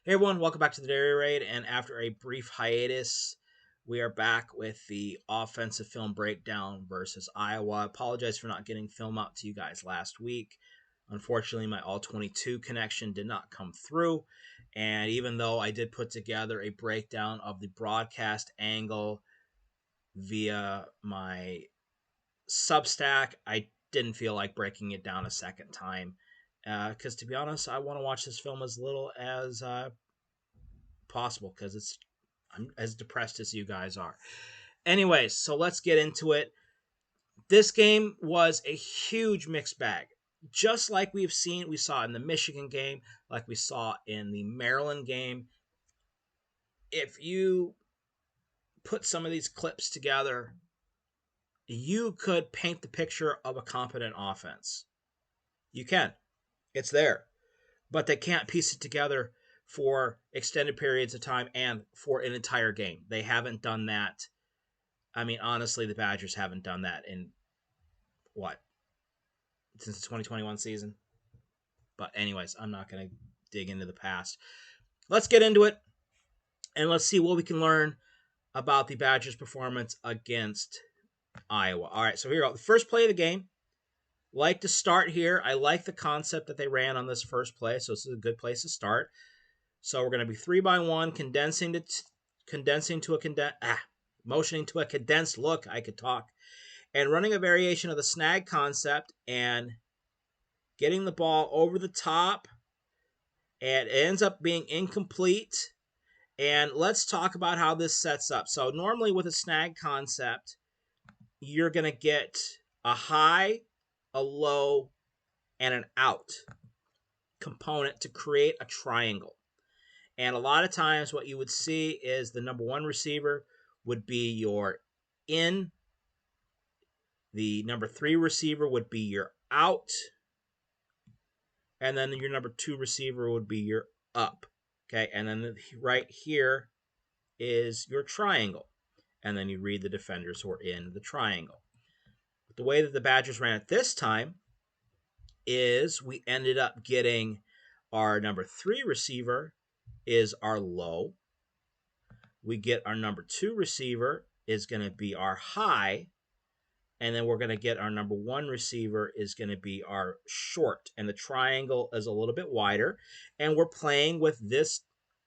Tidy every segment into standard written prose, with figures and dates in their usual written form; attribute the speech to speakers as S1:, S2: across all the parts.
S1: Hey everyone, welcome back to the Dairy Raid. And after a brief hiatus, we are back with the offensive film breakdown versus Iowa. I apologize for not getting film out to you guys last week. Unfortunately, my all 22 connection did not come through. And even though I did put together a breakdown of the broadcast angle via my Substack, I didn't feel like breaking it down a second time. Because to be honest, I want to watch this film as little as possible because I'm as depressed as you guys are. Anyways, so let's get into it. This game was a huge mixed bag. Just like we saw in the Michigan game, like we saw in the Maryland game. If you put some of these clips together, you could paint the picture of a competent offense. You can. It's there. But they can't piece it together for extended periods of time and for an entire game. They haven't done that. I mean, honestly, the Badgers haven't done that in what? Since the 2021 season. But anyways, I'm not going to dig into the past. Let's get into it and let's see what we can learn about the Badgers' performance against Iowa. All right, so here we go. The first play of the game. Like to start here. I like the concept that they ran on this first play, so this is a good place to start. So we're going to be 3-by-1, motioning to a condensed look. I could talk. And running a variation of the snag concept and getting the ball over the top, and it ends up being incomplete. And let's talk about how this sets up. So normally with a snag concept, you're going to get a high, a low, and an out component to create a triangle. And a lot of times what you would see is the number one receiver would be your in, the number 3 receiver would be your out, and then your number 2 receiver would be your up. Okay, and then right here is your triangle. And then you read the defenders who are in the triangle. But the way that the Badgers ran it this time is we ended up getting our number 3 receiver is our low. We get our number 2 receiver is going to be our high. And then we're going to get our number 1 receiver is going to be our short. And the triangle is a little bit wider. And we're playing with this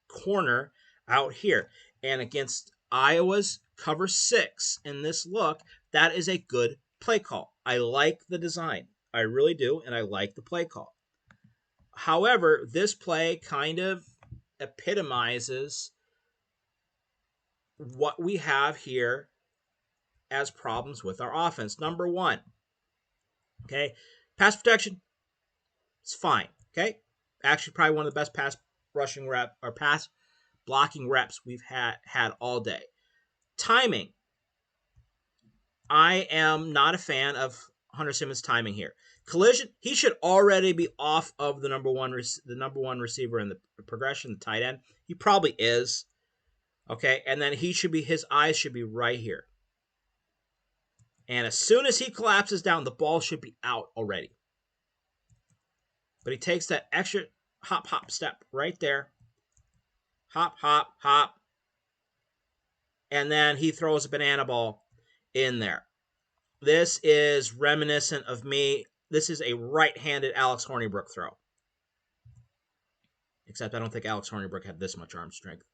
S1: corner out here. And against Iowa's cover 6 in this look, that is a good play call. I like the design. I really do. And I like the play call. However, this play kind of epitomizes what we have here as problems with our offense. Number 1, okay, pass protection, it's fine, okay? Actually, probably one of the best pass rushing rep or pass blocking reps we've had all day. Timing, I am not a fan of Hunter Simmons' timing here. Collision, he should already be off of the number one receiver in the progression, the tight end. He probably is, okay, and then his eyes should be right here. And as soon as he collapses down, the ball should be out already. But he takes that extra hop, hop step right there. Hop, hop, hop. And then he throws a banana ball in there. This is reminiscent of me. This is a right-handed Alex Hornibrook throw. Except I don't think Alex Hornibrook had this much arm strength.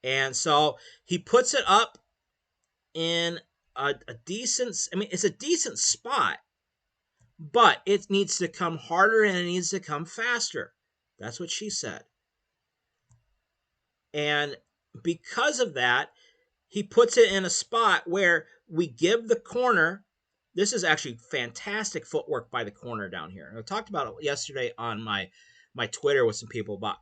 S1: And so he puts it up in a decent, it's a decent spot, but it needs to come harder and it needs to come faster. That's what she said. And because of that, he puts it in a spot where we give the corner. This is actually fantastic footwork by the corner down here. I talked about it yesterday on my Twitter with some people about,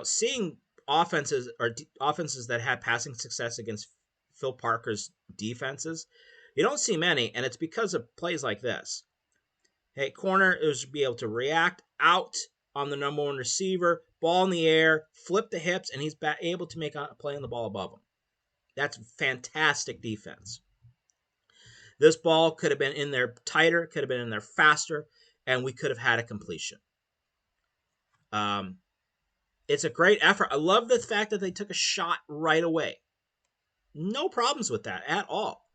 S1: seeing offenses that have passing success against Phil Parker's defenses. You don't see many, and it's because of plays like this. Hey, corner is be able to react out on the number 1 receiver, ball in the air, flip the hips, and he's able to make a play on the ball above him. That's fantastic defense. This ball could have been in there tighter, could have been in there faster, and we could have had a completion. Um, it's a great effort. I love the fact that they took a shot right away. No problems with that at all.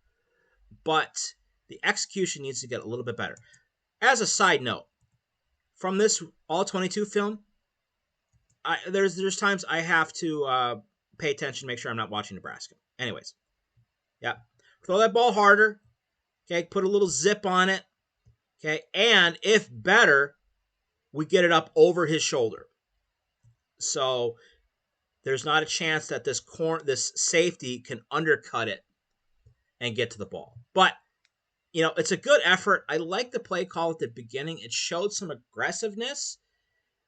S1: But the execution needs to get a little bit better. As a side note, from this all 22 film, there's times I have to pay attention, make sure I'm not watching Nebraska. Anyways, yeah, throw that ball harder. Okay, put a little zip on it. Okay, and if better, we get it up over his shoulder. So there's not a chance that this safety can undercut it and get to the ball. But it's a good effort. I like the play call at the beginning. It showed some aggressiveness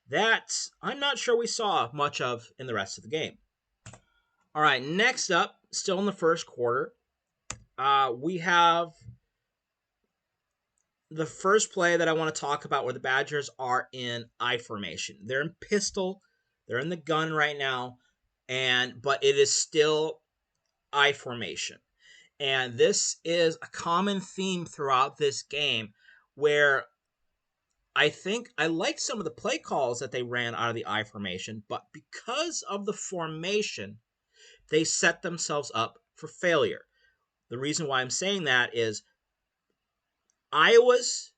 S1: that I'm not sure we saw much of in the rest of the game. All right, next up, still in the first quarter, we have the first play that I want to talk about where the Badgers are in I formation. They're in pistol. They're in the gun right now, but it is still I formation. And this is a common theme throughout this game where I think I like some of the play calls that they ran out of the I formation, but because of the formation, they set themselves up for failure. The reason why I'm saying that is Iowa's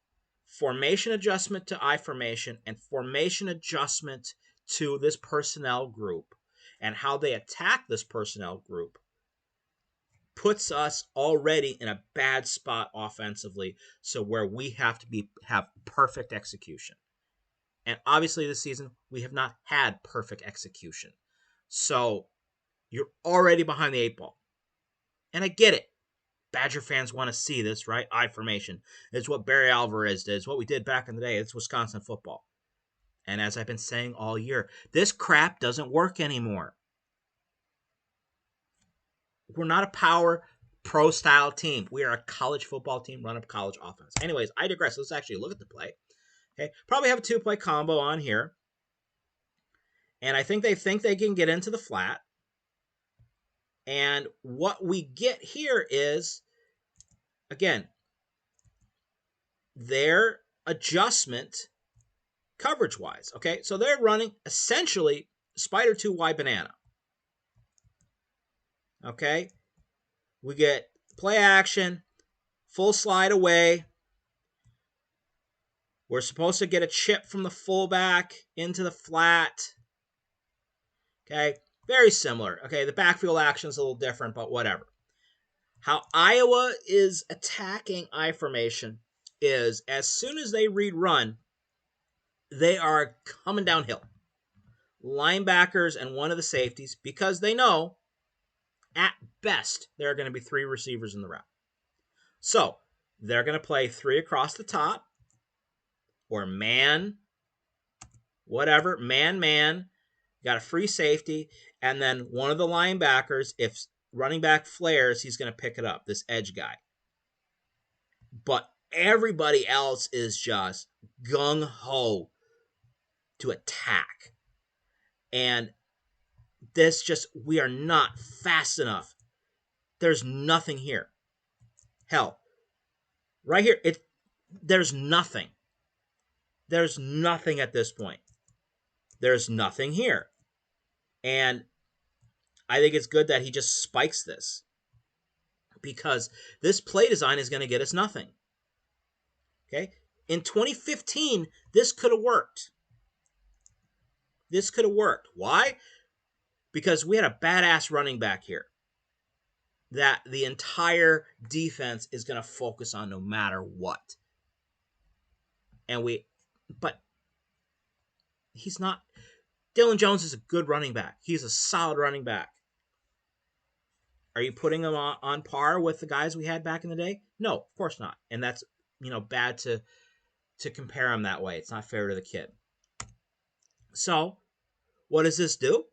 S1: formation adjustment to I formation and formation adjustment to this personnel group and how they attack this personnel group puts us already in a bad spot offensively, so where we have to have perfect execution. And obviously this season we have not had perfect execution. So you're already behind the 8 ball. And I get it. Badger fans want to see this, right? I formation. It's what Barry Alvarez did. It's what we did back in the day. It's Wisconsin football. And as I've been saying all year, this crap doesn't work anymore. We're not a power pro style team. We are a college football team run a college offense. Anyways, I digress. Let's actually look at the play. Okay, probably have a 2-play combo on here. And I think they can get into the flat. And what we get here is, again, their adjustment coverage-wise. Okay, so they're running essentially spider 2Y banana. Okay, we get play action, full slide away. We're supposed to get a chip from the fullback into the flat. Okay, very similar. Okay, the backfield action is a little different, but whatever. How Iowa is attacking I formation is as soon as they read run, they are coming downhill. Linebackers and one of the safeties, because they know at best there are going to be 3 receivers in the route. So they're going to play 3 across the top or man, whatever, man, got a free safety, and then one of the linebackers, if running back flares, he's going to pick it up, this edge guy. But everybody else is just gung-ho to attack. And we are not fast enough. There's nothing here. Hell, right here, there's nothing. There's nothing at this point. There's nothing here. And I think it's good that he just spikes this, because this play design is going to get us nothing. Okay? In 2015, this could have worked. This could have worked. Why? Because we had a badass running back here that the entire defense is going to focus on no matter what. But he's not. Dylan Jones is a good running back. He's a solid running back. Are you putting him on par with the guys we had back in the day? No, of course not. And that's, bad to compare him that way. It's not fair to the kid. So, what does this do?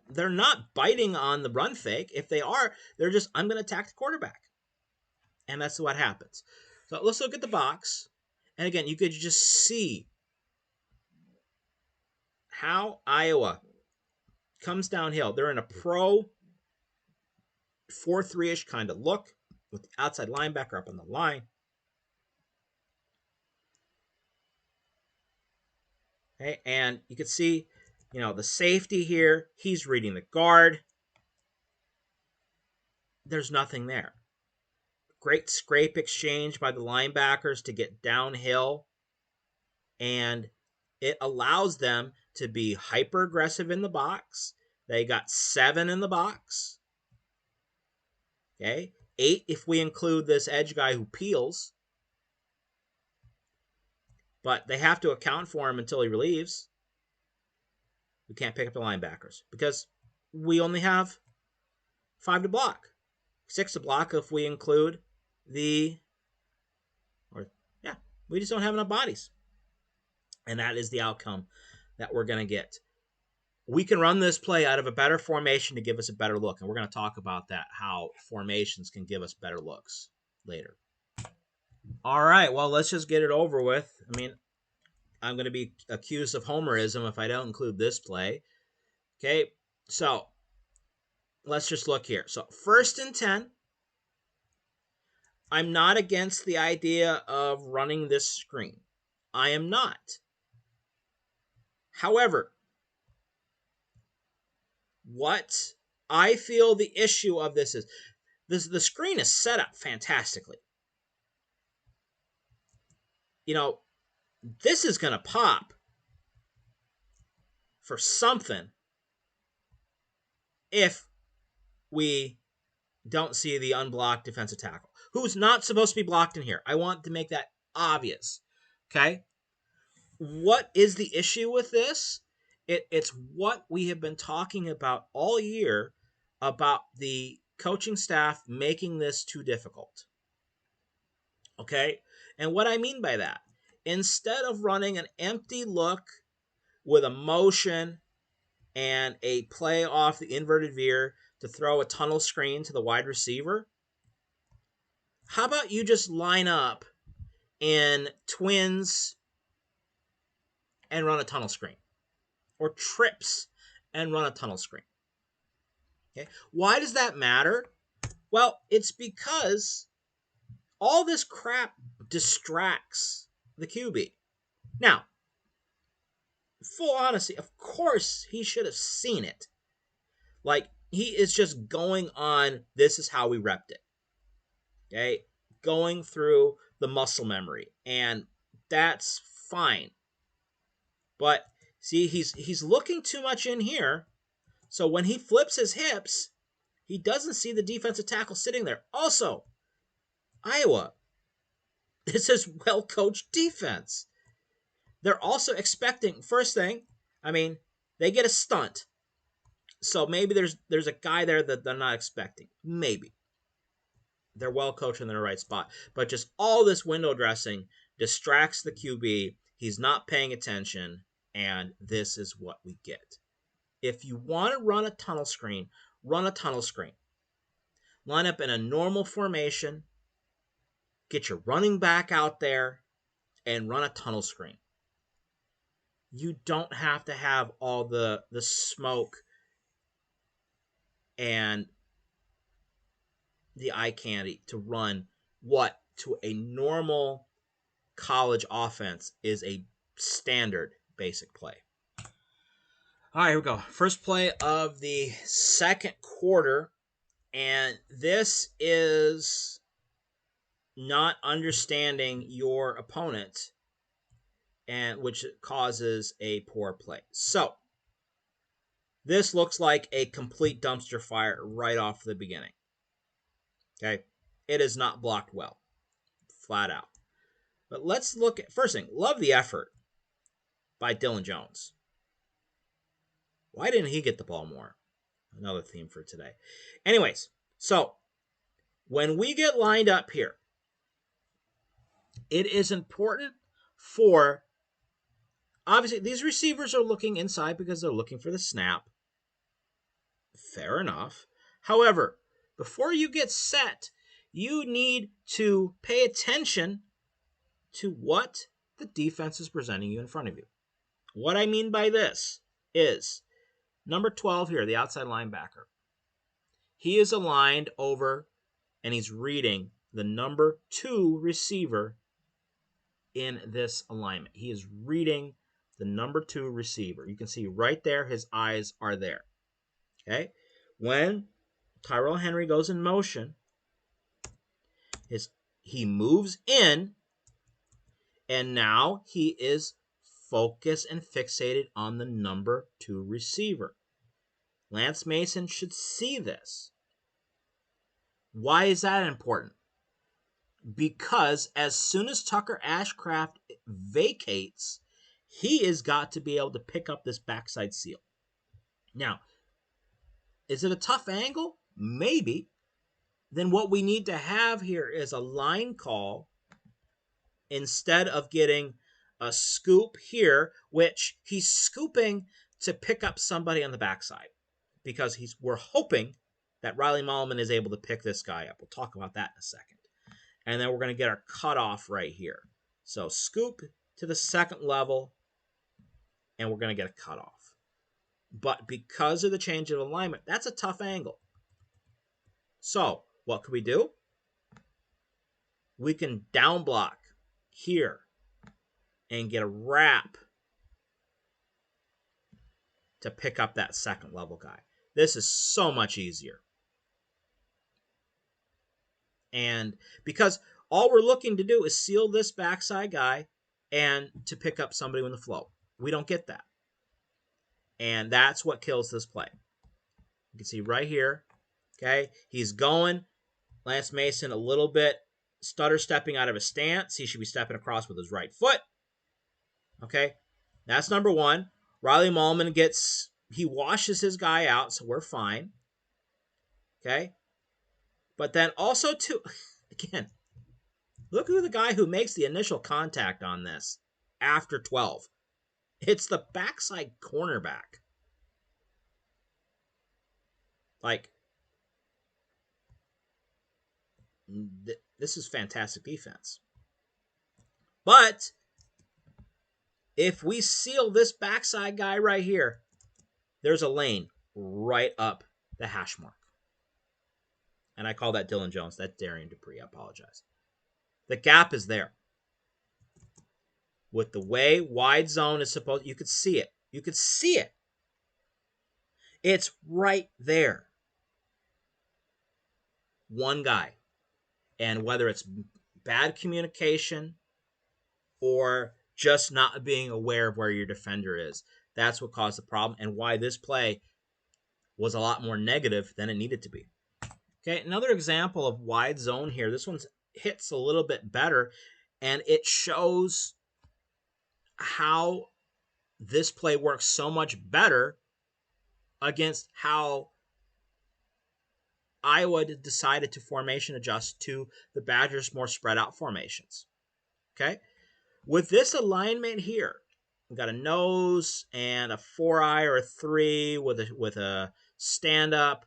S1: They're not biting on the run fake. If they are, they're just, I'm going to attack the quarterback. And that's what happens. So let's look at the box. And again, you could just see how Iowa comes downhill. They're in a pro 4-3-ish kind of look with the outside linebacker up on the line. Okay, and you can see, the safety here. He's reading the guard. There's nothing there. Great scrape exchange by the linebackers to get downhill, and it allows them to be hyper aggressive in the box. They got 7 in the box. Okay, 8 if we include this edge guy who peels. But they have to account for him until he relieves. We can't pick up the linebackers because we only have 5 to block. 6 to block if we include we just don't have enough bodies. And that is the outcome that we're going to get. We can run this play out of a better formation to give us a better look. And we're going to talk about that, how formations can give us better looks later. All right, well, let's just get it over with. I mean, I'm going to be accused of homerism if I don't include this play. Okay, so let's just look here. So 1st and 10. I'm not against the idea of running this screen. I am not. However, what I feel the issue of this is, the screen is set up fantastically. This is going to pop for something if we don't see the unblocked defensive tackle, who's not supposed to be blocked in here. I want to make that obvious. Okay? What is the issue with this? It's what we have been talking about all year about the coaching staff making this too difficult. Okay? And what I mean by that, instead of running an empty look with a motion and a play off the inverted veer to throw a tunnel screen to the wide receiver, how about you just line up in twins and run a tunnel screen, or trips and run a tunnel screen? Okay. Why does that matter? Well, it's because all this crap distracts the QB. Now, full honesty, of course he should have seen it. Like, he is just going on, this is how we repped it. Okay? Going through the muscle memory. And that's fine. But, see, he's looking too much in here. So when he flips his hips, he doesn't see the defensive tackle sitting there. Also, Iowa, this is well-coached defense. They're also expecting, first thing, I mean, they get a stunt. So maybe there's a guy there that they're not expecting. Maybe. They're well-coached in the right spot. But just all this window dressing distracts the QB. He's not paying attention, and this is what we get. If you want to run a tunnel screen, run a tunnel screen. Line up in a normal formation. Get your running back out there and run a tunnel screen. You don't have to have all the smoke and the eye candy to run what to a normal college offense is a standard basic play. All right, here we go. First play of the second quarter, and this is not understanding your opponent, and which causes a poor play. So this looks like a complete dumpster fire right off the beginning. Okay, it is not blocked well, flat out. But let's look at, first thing, love the effort by Dylan Jones. Why didn't he get the ball more? Another theme for today. Anyways, so when we get lined up here, it is important for, obviously, these receivers are looking inside because they're looking for the snap. Fair enough. However, before you get set, you need to pay attention to what the defense is presenting you in front of you. What I mean by this is number 12 here, the outside linebacker. He is aligned over, and he's reading the number 2 receiver in this alignment. He is reading the number 2 receiver. You can see right there, his eyes are there. Okay? When Tyrell Henry goes in motion, he moves in, and now he is focused and fixated on the number 2 receiver. Lance Mason should see this. Why is that important? Because as soon as Tucker Ashcraft vacates, he has got to be able to pick up this backside seal. Now, is it a tough angle? Maybe. Then what we need to have here is a line call instead of getting a scoop here, which he's scooping to pick up somebody on the backside because we're hoping that Riley Mahlman is able to pick this guy up. We'll talk about that in a second. And then we're going to get our cutoff right here. So scoop to the second level, and we're going to get a cutoff. But because of the change of alignment, that's a tough angle. So what can we do? We can down block here and get a wrap to pick up that second level guy. This is so much easier. And because all we're looking to do is seal this backside guy and to pick up somebody in the flow. We don't get that. And that's what kills this play. You can see right here, okay, he's going. Lance Mason a little bit stutter stepping out of his stance. He should be stepping across with his right foot. Okay, that's number 1. Riley Mahlman he washes his guy out, so we're fine. Okay, but then also too, again, look who the guy who makes the initial contact on this after 12. It's the backside cornerback. Like, this is fantastic defense. But if we seal this backside guy right here, there's a lane right up the hash mark. And I call that Dylan Jones. That's Darian Dupree. I apologize. The gap is there. With the way wide zone is supposed, you could see it. You could see it. It's right there. One guy. And whether it's bad communication or just not being aware of where your defender is, that's what caused the problem and why this play was a lot more negative than it needed to be. Okay, another example of wide zone here. This one hits a little bit better, and it shows how this play works so much better against how Iowa decided to formation adjust to the Badgers' more spread out formations. Okay, with this alignment here, we've got a nose and a 4-eye or a 3 with a stand up.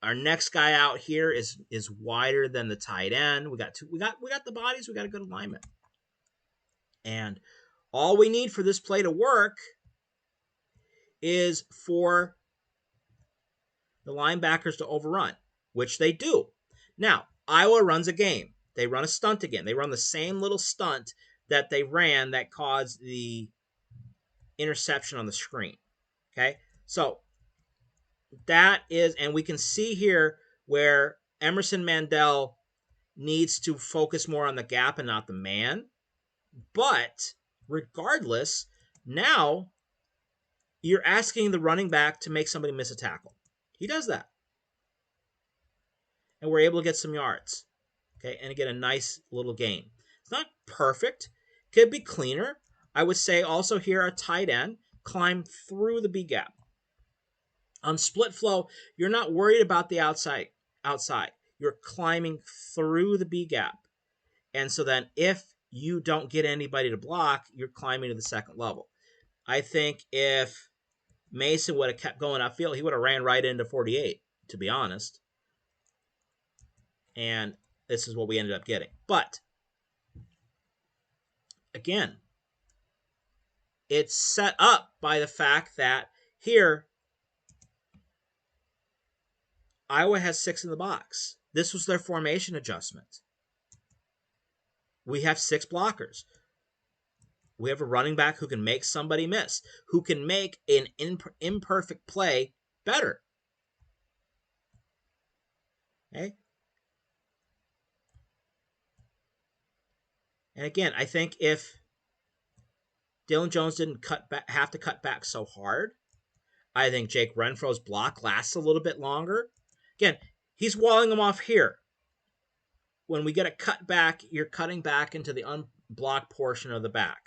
S1: Our next guy out here is wider than the tight end. We got the bodies. We got a good alignment, and all we need for this play to work is for the linebackers to overrun, which they do. Now, Iowa runs a game. They run a stunt again. They run the same little stunt that they ran that caused the interception on the screen. Okay, so that is, and we can see here where Emerson Mandel needs to focus more on the gap and not the man. But regardless, now you're asking the running back to make somebody miss a tackle. He does that. And we're able to get some yards. Okay, and get a nice little gain. It's not perfect. Could be cleaner. I would say also here a tight end climb through the B gap. On split flow, you're not worried about the outside. You're climbing through the B gap. And so then if you don't get anybody to block, you're climbing to the second level. I think if Mason would have kept going upfield, he would have ran right into 48, to be honest. And this is what we ended up getting. But, again, it's set up by the fact that here, Iowa has 6 in the box. This was their formation adjustment. We have 6 blockers. We have a running back who can make somebody miss, who can make an imperfect play better. Okay? And again, I think if Dylan Jones didn't have to cut back so hard, I think Jake Renfro's block lasts a little bit longer. Again, he's walling him off here. When we get a cut back, you're cutting back into the unblocked portion of the back.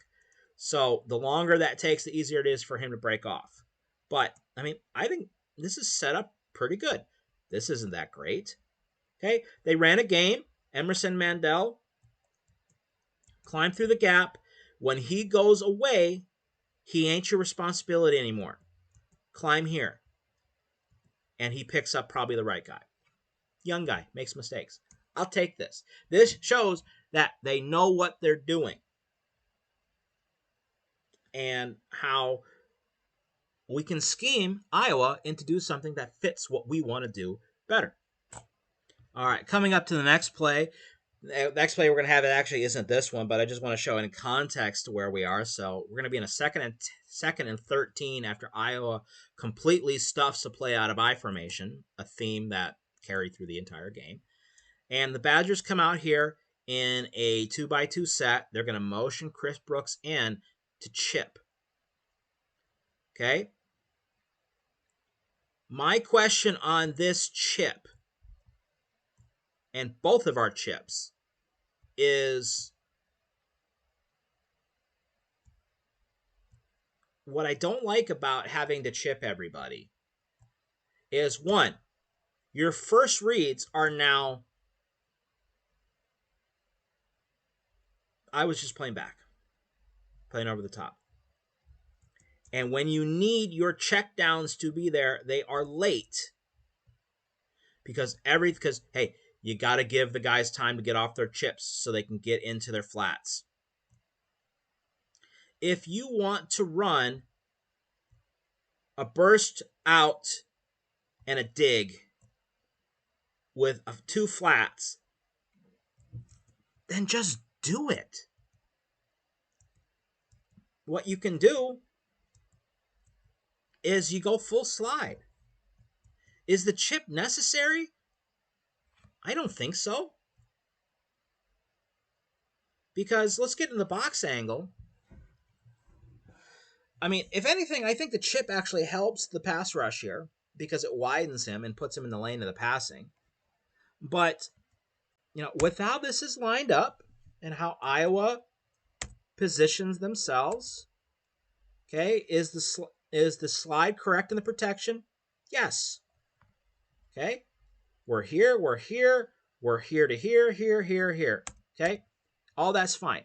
S1: So the longer that takes, the easier it is for him to break off. But, I mean, I think this is set up pretty good. This isn't that great. Okay, they ran a game. Emerson Mandel climbed through the gap. When he goes away, he ain't your responsibility anymore. Climb here. And he picks up probably the right guy. Young guy, makes mistakes. I'll take this. This shows that they know what they're doing and how we can scheme Iowa into do something that fits what we want to do better. All right, coming up to the next play. The next play we're going to have, it actually isn't this one, but I just want to show in context to where we are. So we're going to be in a second and 13 after Iowa completely stuffs a play out of I formation, a theme that carried through the entire game. And the Badgers come out here in a 2x2 set. They're going to motion Chris Brooks in to chip. Okay? My question on this chip, and both of our chips, is what I don't like about having to chip everybody is, one, your first reads are now, I was just playing back, playing over the top. And when you need your checkdowns to be there, they are late. Because hey, you got to give the guys time to get off their chips so they can get into their flats. If you want to run a burst out and a dig with 2 flats, then just do it. What you can do is you go full slide. Is the chip necessary? I don't think so. Because let's get in the box angle. I mean, if anything, I think the chip actually helps the pass rush here because it widens him and puts him in the lane of the passing. But, with how this is lined up and how Iowa positions themselves, okay, is the slide correct in the protection? Yes. Okay? We're here to here. Okay? All that's fine.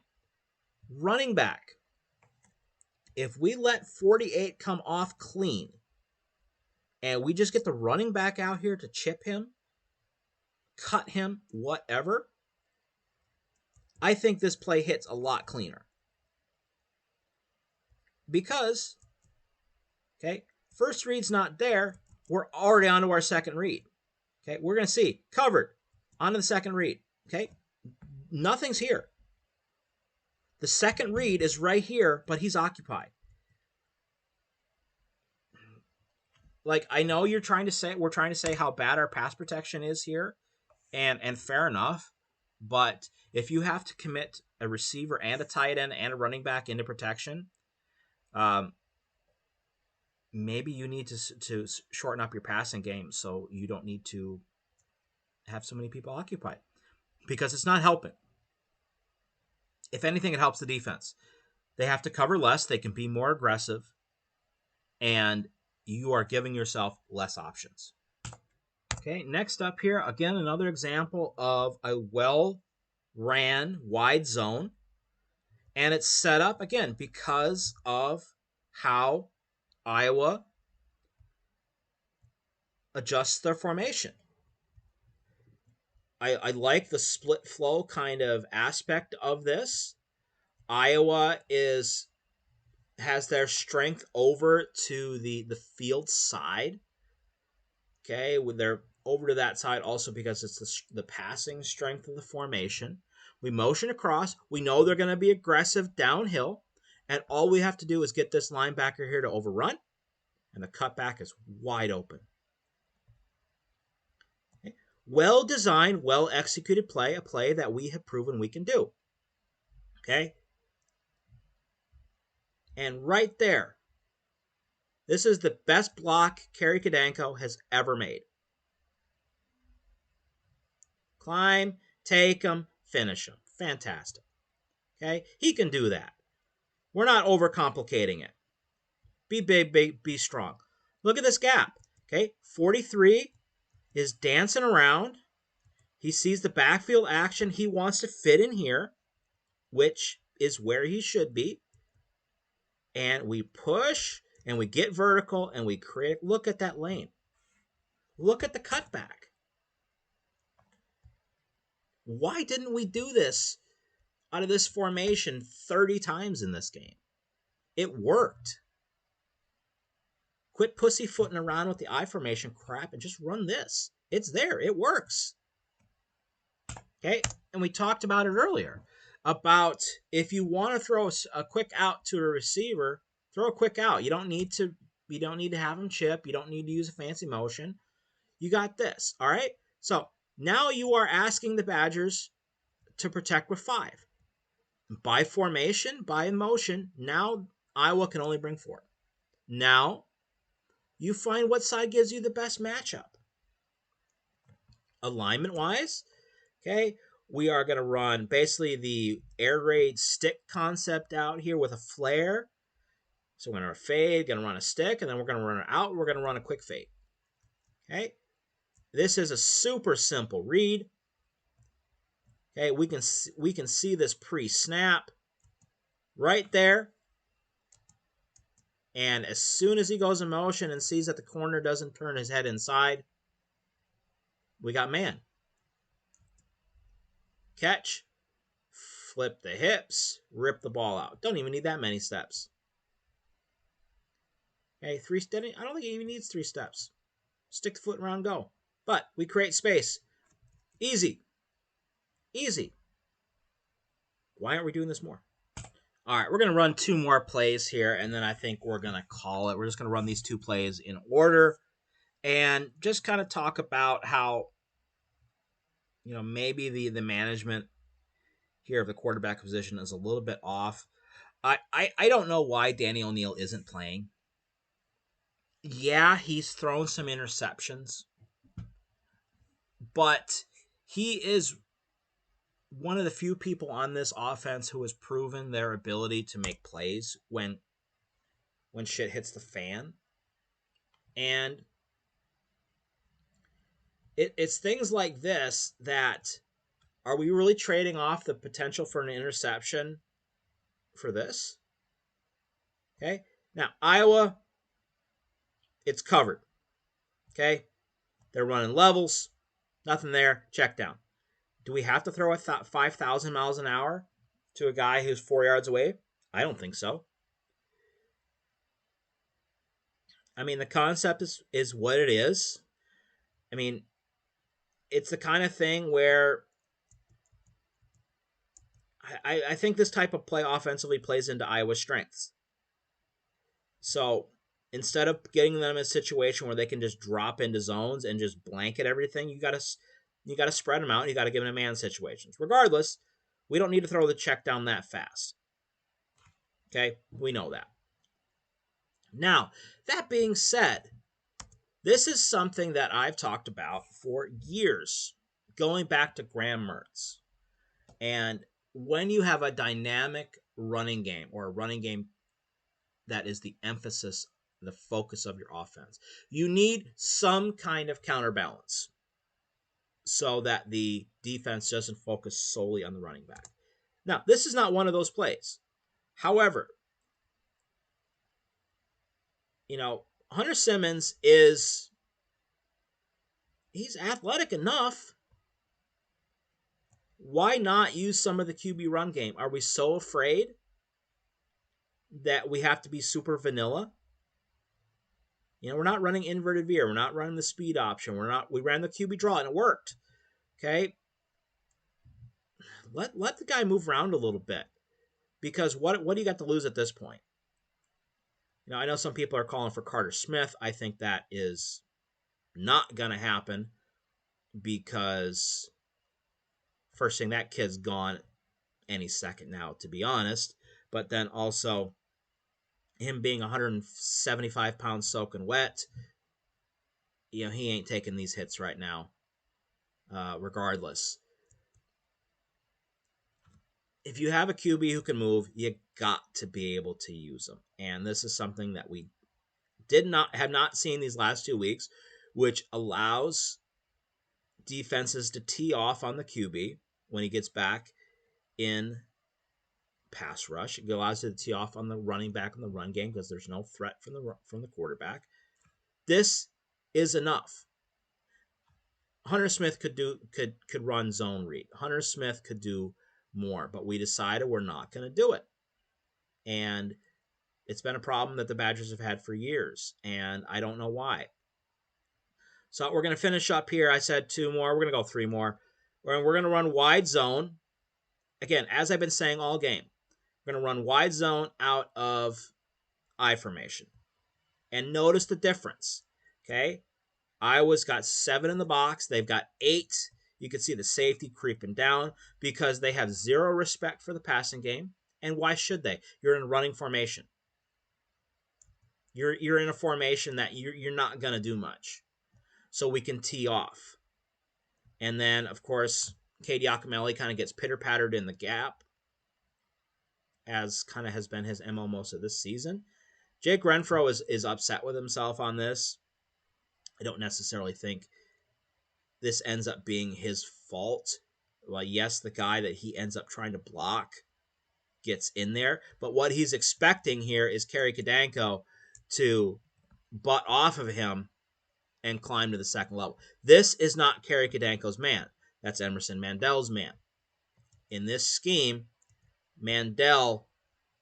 S1: Running back. If we let 48 come off clean and we just get the running back out here to chip him, cut him, whatever, I think this play hits a lot cleaner. Because, okay, first read's not there. We're already on to our second read. Okay, we're going to see. Covered. On to the second read. Okay, nothing's here. The second read is right here, but he's occupied. Like, I know we're trying to say how bad our pass protection is here, and fair enough. But if you have to commit a receiver and a tight end and a running back into protection, maybe you need to shorten up your passing game so you don't need to have so many people occupied, because it's not helping. If anything, it helps the defense. They have to cover less. They can be more aggressive, and you are giving yourself less options. Okay, next up here, again, another example of a well-ran wide zone. And it's set up, again, because of how Iowa adjusts their formation. I like the split flow kind of aspect of this. Iowa has their strength over to the field side. Okay, they're over to that side also because it's the passing strength of the formation. We motion across. We know they're going to be aggressive downhill. And all we have to do is get this linebacker here to overrun, and the cutback is wide open. Okay? Well designed, well executed play, a play that we have proven we can do. Okay? And right there, this is the best block Kerry Kadanko has ever made. Climb, take him, finish him. Fantastic. Okay? He can do that. We're not overcomplicating it. Be big, be strong. Look at this gap. Okay? 43 is dancing around. He sees the backfield action. He wants to fit in here, which is where he should be. And we push, and we get vertical, and we create. Look at that lane. Look at the cutback. Why didn't we do this out of this formation 30 times in this game? It worked. Quit pussyfooting around with the I formation crap and just run this. It's there. It works. Okay? And we talked about it earlier about if you want to throw a quick out to a receiver, throw a quick out. You don't need to have him chip. You don't need to use a fancy motion. You got this. All right? So now you are asking the Badgers to protect with 5. By formation, by motion, now Iowa can only bring 4. Now you find what side gives you the best matchup. Alignment-wise, okay, we are going to run basically the air raid stick concept out here with a flare. So we're going to fade, going to run a stick, and then we're going to run it out. We're going to run a quick fade. Okay, this is a super simple read. Okay, we can see this pre-snap right there. And as soon as he goes in motion and sees that the corner doesn't turn his head inside, we got man. Catch, flip the hips, rip the ball out. Don't even need that many steps. Okay, I don't think he even needs 3 steps. Stick the foot around, go. But we create space. Easy. Easy. Why aren't we doing this more? All right, we're going to run 2 more plays here, and then I think we're going to call it. We're just going to run these 2 plays in order and just kind of talk about how, maybe the management here of the quarterback position is a little bit off. I don't know why Danny O'Neil isn't playing. Yeah, he's thrown some interceptions, but he is one of the few people on this offense who has proven their ability to make plays when shit hits the fan. And it's things like this that, are we really trading off the potential for an interception for this? Okay. Now, Iowa, it's covered. Okay. They're running levels. Nothing there. Check down. Do we have to throw 5,000 miles an hour to a guy who's 4 yards away? I don't think so. I mean, the concept is what it is. I mean, it's the kind of thing where I think this type of play offensively plays into Iowa's strengths. So instead of getting them in a situation where they can just drop into zones and just blanket everything, you got to spread them out. And you got to give them man situations. Regardless, we don't need to throw the check down that fast. Okay, we know that. Now, that being said, this is something that I've talked about for years, going back to Graham Mertz. And when you have a dynamic running game, or a running game that is the emphasis, the focus of your offense, you need some kind of counterbalance so that the defense doesn't focus solely on the running back. Now, this is not one of those plays. However, Hunter Simmons he's athletic enough. Why not use some of the QB run game? Are we so afraid that we have to be super vanilla? We're not running inverted veer. We're not running the speed option. We ran the QB draw and it worked. Okay. Let the guy move around a little bit. Because what do you got to lose at this point? I know some people are calling for Carter Smith. I think that is not going to happen because first thing, that kid's gone any second now, to be honest. But then also him being 175 pounds soaking wet, he ain't taking these hits right now, regardless. If you have a QB who can move, you got to be able to use them. And this is something that we have not seen these last 2 weeks, which allows defenses to tee off on the QB when he gets back in pass rush. It allows you to tee off on the running back in the run game because there's no threat from the quarterback. This is enough. Hunter Smith could run zone read. Hunter Smith could do more, but we decided we're not going to do it. And it's been a problem that the Badgers have had for years, and I don't know why. So we're going to finish up here. I said 2 more. We're going to go 3 more. We're going to run wide zone. Again, as I've been saying all game, we're going to run wide zone out of I formation. And notice the difference, okay? Iowa's got 7 in the box. They've got 8. You can see the safety creeping down because they have zero respect for the passing game. And why should they? You're in a running formation. You're in a formation that you're not going to do much. So we can tee off. And then, of course, Cade Yakimelli kind of gets pitter-pattered in the gap, as kind of has been his MO most of this season. Jake Renfro is upset with himself on this. I don't necessarily think this ends up being his fault. Well, yes, the guy that he ends up trying to block gets in there, but what he's expecting here is Kerry Kadanko to butt off of him and climb to the second level. This is not Kerry Kadanko's man. That's Emerson Mandel's man. In this scheme, Mandel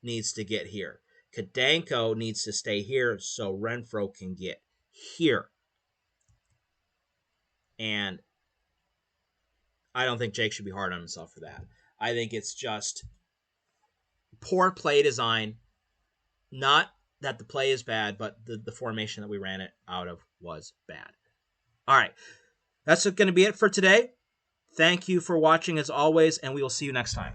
S1: needs to get here. Kadanko needs to stay here so Renfro can get here. And I don't think Jake should be hard on himself for that. I think it's just poor play design. Not that the play is bad, but the formation that we ran it out of was bad. All right. That's going to be it for today. Thank you for watching as always, and we will see you next time.